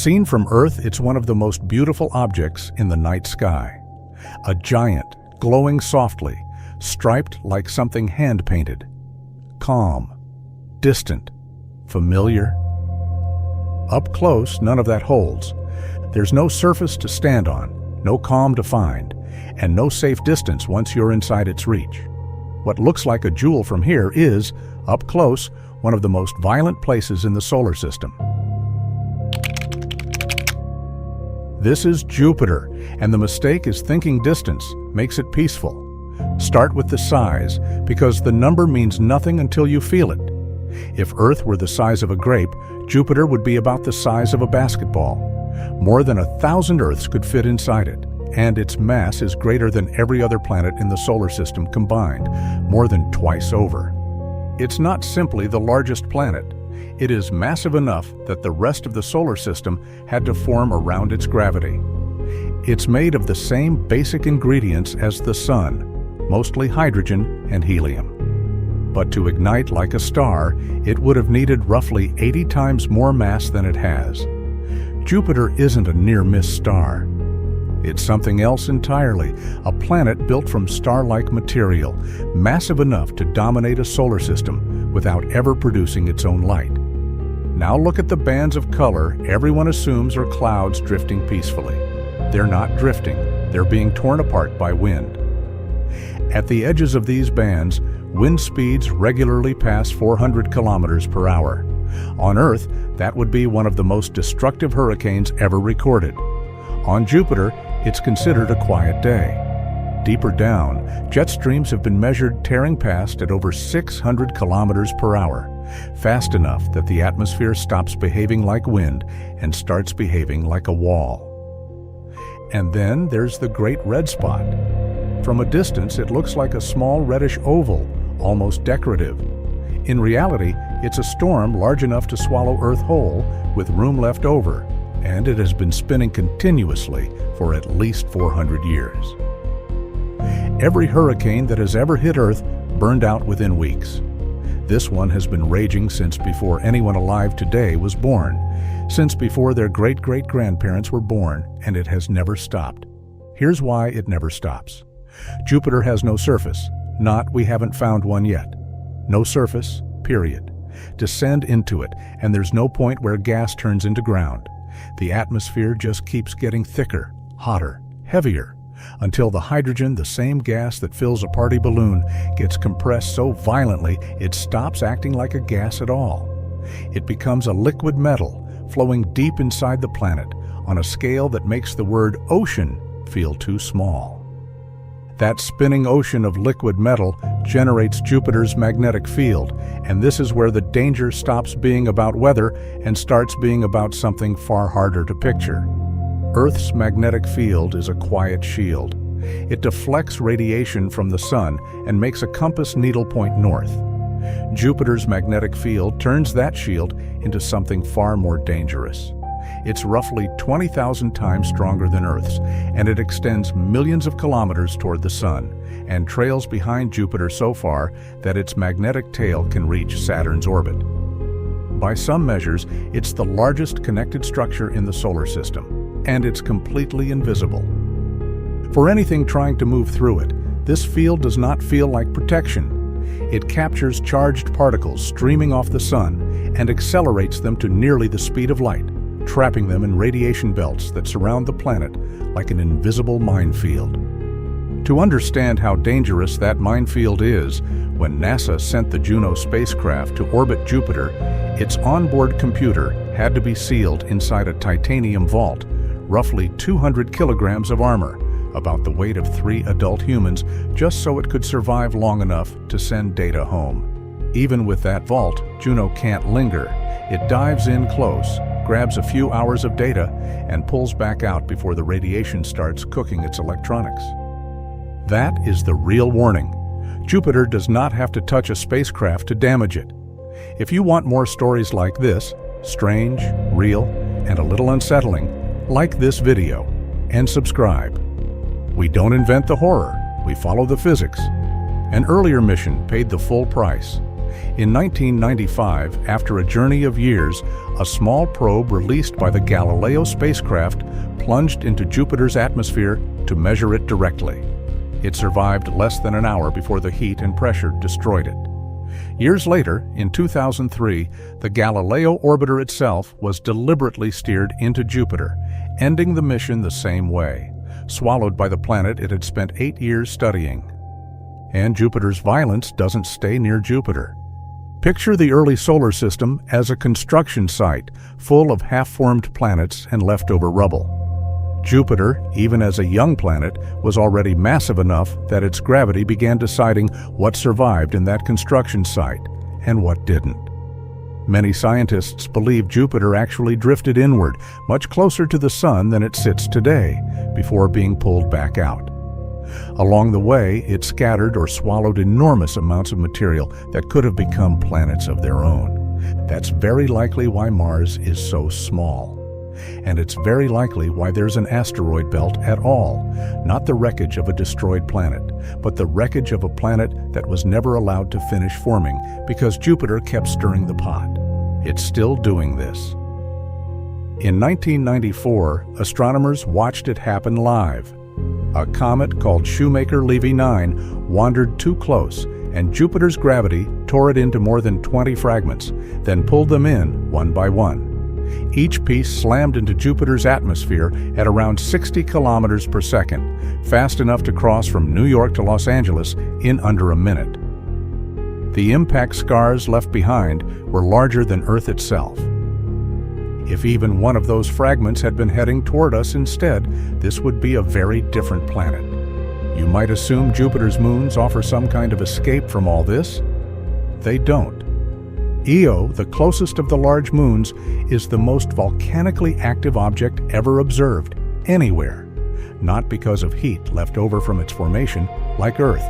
Seen from Earth, it's one of the most beautiful objects in the night sky. A giant, glowing softly, striped like something hand-painted. Calm, distant, familiar. Up close, none of that holds. There's no surface to stand on, no calm to find, and no safe distance once you're inside its reach. What looks like a jewel from here is, up close, one of the most violent places in the solar system. This is Jupiter, and the mistake is thinking distance makes it peaceful. Start with the size, because the number means nothing until you feel it. If Earth were the size of a grape, Jupiter would be about the size of a basketball. More than 1,000 Earths could fit inside it, and its mass is greater than every other planet in the solar system combined, more than twice over. It's not simply the largest planet. It is massive enough that the rest of the solar system had to form around its gravity. It's made of the same basic ingredients as the Sun, mostly hydrogen and helium. But to ignite like a star, it would have needed roughly 80 times more mass than it has. Jupiter isn't a near-miss star. It's something else entirely, a planet built from star-like material, massive enough to dominate a solar system without ever producing its own light. Now look at the bands of color everyone assumes are clouds drifting peacefully. They're not drifting, they're being torn apart by wind. At the edges of these bands, wind speeds regularly pass 400 kilometers per hour. On Earth, that would be one of the most destructive hurricanes ever recorded. On Jupiter, it's considered a quiet day. Deeper down, jet streams have been measured tearing past at over 600 kilometers per hour, fast enough that the atmosphere stops behaving like wind and starts behaving like a wall. And then there's the Great Red Spot. From a distance, it looks like a small reddish oval, almost decorative. In reality, it's a storm large enough to swallow Earth whole, with room left over, and it has been spinning continuously for at least 400 years. Every hurricane that has ever hit Earth burned out within weeks. This one has been raging since before anyone alive today was born, since before their great-great-grandparents were born, and it has never stopped. Here's why it never stops. Jupiter has no surface. We haven't found one yet. No surface, period. Descend into it, and there's no point where gas turns into ground. The atmosphere just keeps getting thicker, hotter, heavier, until the hydrogen, the same gas that fills a party balloon, gets compressed so violently it stops acting like a gas at all. It becomes a liquid metal, flowing deep inside the planet, on a scale that makes the word ocean feel too small. That spinning ocean of liquid metal generates Jupiter's magnetic field, and this is where the danger stops being about weather and starts being about something far harder to picture. Earth's magnetic field is a quiet shield. It deflects radiation from the sun and makes a compass needle point north. Jupiter's magnetic field turns that shield into something far more dangerous. It's roughly 20,000 times stronger than Earth's, and it extends millions of kilometers toward the sun, and trails behind Jupiter so far that its magnetic tail can reach Saturn's orbit. By some measures, it's the largest connected structure in the solar system, and it's completely invisible. For anything trying to move through it, this field does not feel like protection. It captures charged particles streaming off the sun and accelerates them to nearly the speed of light, trapping them in radiation belts that surround the planet like an invisible minefield. To understand how dangerous that minefield is, when NASA sent the Juno spacecraft to orbit Jupiter, its onboard computer had to be sealed inside a titanium vault, roughly 200 kilograms of armor, about the weight of 3 adult humans, just so it could survive long enough to send data home. Even with that vault, Juno can't linger. It dives in close, grabs a few hours of data, and pulls back out before the radiation starts cooking its electronics. That is the real warning. Jupiter does not have to touch a spacecraft to damage it. If you want more stories like this, strange, real, and a little unsettling, like this video and subscribe. We don't invent the horror, we follow the physics. An earlier mission paid the full price. In 1995, after a journey of years, a small probe released by the Galileo spacecraft plunged into Jupiter's atmosphere to measure it directly. It survived less than an hour before the heat and pressure destroyed it. Years later, in 2003, the Galileo orbiter itself was deliberately steered into Jupiter, ending the mission the same way, swallowed by the planet it had spent 8 years studying. And Jupiter's violence doesn't stay near Jupiter. Picture the early solar system as a construction site full of half-formed planets and leftover rubble. Jupiter, even as a young planet, was already massive enough that its gravity began deciding what survived in that construction site and what didn't. Many scientists believe Jupiter actually drifted inward, much closer to the Sun than it sits today, before being pulled back out. Along the way, it scattered or swallowed enormous amounts of material that could have become planets of their own. That's very likely why Mars is so small. And it's very likely why there's an asteroid belt at all, not the wreckage of a destroyed planet, but the wreckage of a planet that was never allowed to finish forming because Jupiter kept stirring the pot. It's still doing this. In 1994, astronomers watched it happen live. A comet called Shoemaker-Levy 9 wandered too close, and Jupiter's gravity tore it into more than 20 fragments, then pulled them in one by one. Each piece slammed into Jupiter's atmosphere at around 60 kilometers per second, fast enough to cross from New York to Los Angeles in under a minute. The impact scars left behind were larger than Earth itself. If even one of those fragments had been heading toward us instead, this would be a very different planet. You might assume Jupiter's moons offer some kind of escape from all this. They don't. Io, the closest of the large moons, is the most volcanically active object ever observed, anywhere. Not because of heat left over from its formation, like Earth,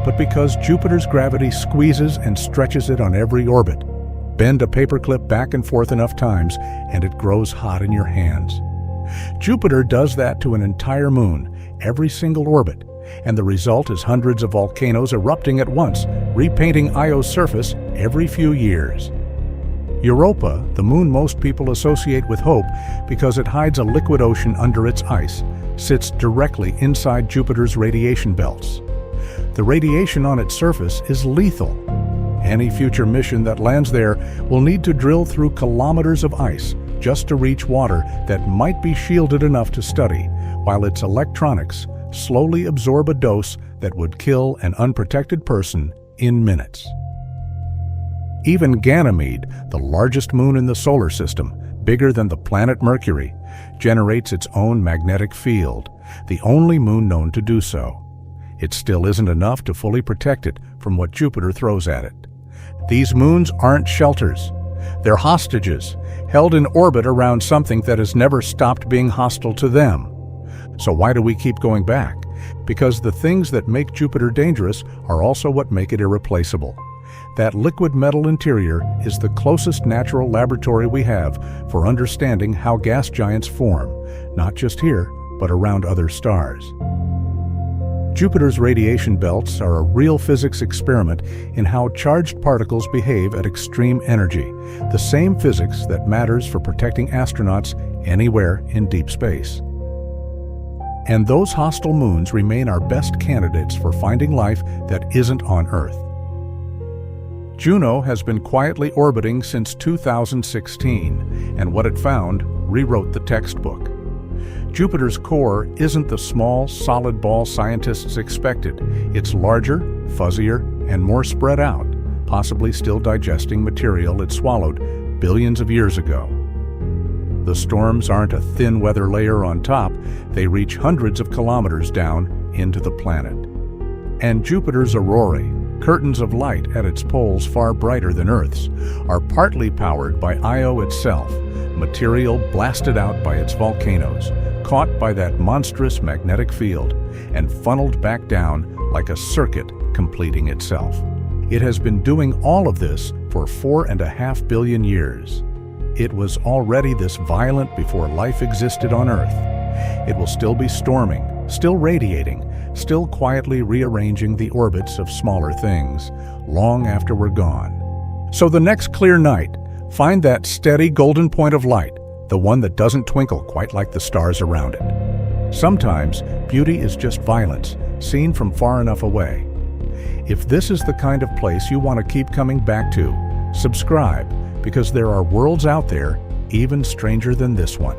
but because Jupiter's gravity squeezes and stretches it on every orbit. Bend a paperclip back and forth enough times, and it grows hot in your hands. Jupiter does that to an entire moon, every single orbit, and the result is hundreds of volcanoes erupting at once, repainting Io's surface every few years. Europa, the moon most people associate with hope because it hides a liquid ocean under its ice, sits directly inside Jupiter's radiation belts. The radiation on its surface is lethal. Any future mission that lands there will need to drill through kilometers of ice just to reach water that might be shielded enough to study, while its electronics slowly absorb a dose that would kill an unprotected person in minutes. Even Ganymede, the largest moon in the solar system, bigger than the planet Mercury, generates its own magnetic field, the only moon known to do so. It still isn't enough to fully protect it from what Jupiter throws at it. These moons aren't shelters. They're hostages, held in orbit around something that has never stopped being hostile to them. So why do we keep going back? Because the things that make Jupiter dangerous are also what make it irreplaceable. That liquid metal interior is the closest natural laboratory we have for understanding how gas giants form, not just here, but around other stars. Jupiter's radiation belts are a real physics experiment in how charged particles behave at extreme energy, the same physics that matters for protecting astronauts anywhere in deep space. And those hostile moons remain our best candidates for finding life that isn't on Earth. Juno has been quietly orbiting since 2016, and what it found rewrote the textbook. Jupiter's core isn't the small, solid ball scientists expected. It's larger, fuzzier, and more spread out, possibly still digesting material it swallowed billions of years ago. The storms aren't a thin weather layer on top, they reach hundreds of kilometers down into the planet. And Jupiter's aurorae, curtains of light at its poles far brighter than Earth's, are partly powered by Io itself, material blasted out by its volcanoes, caught by that monstrous magnetic field, and funneled back down like a circuit completing itself. It has been doing all of this for 4.5 billion years. It was already this violent before life existed on Earth. It will still be storming, still radiating, still quietly rearranging the orbits of smaller things, long after we're gone. So the next clear night, find that steady golden point of light, the one that doesn't twinkle quite like the stars around it. Sometimes, beauty is just violence, seen from far enough away. If this is the kind of place you want to keep coming back to, subscribe, because there are worlds out there even stranger than this one.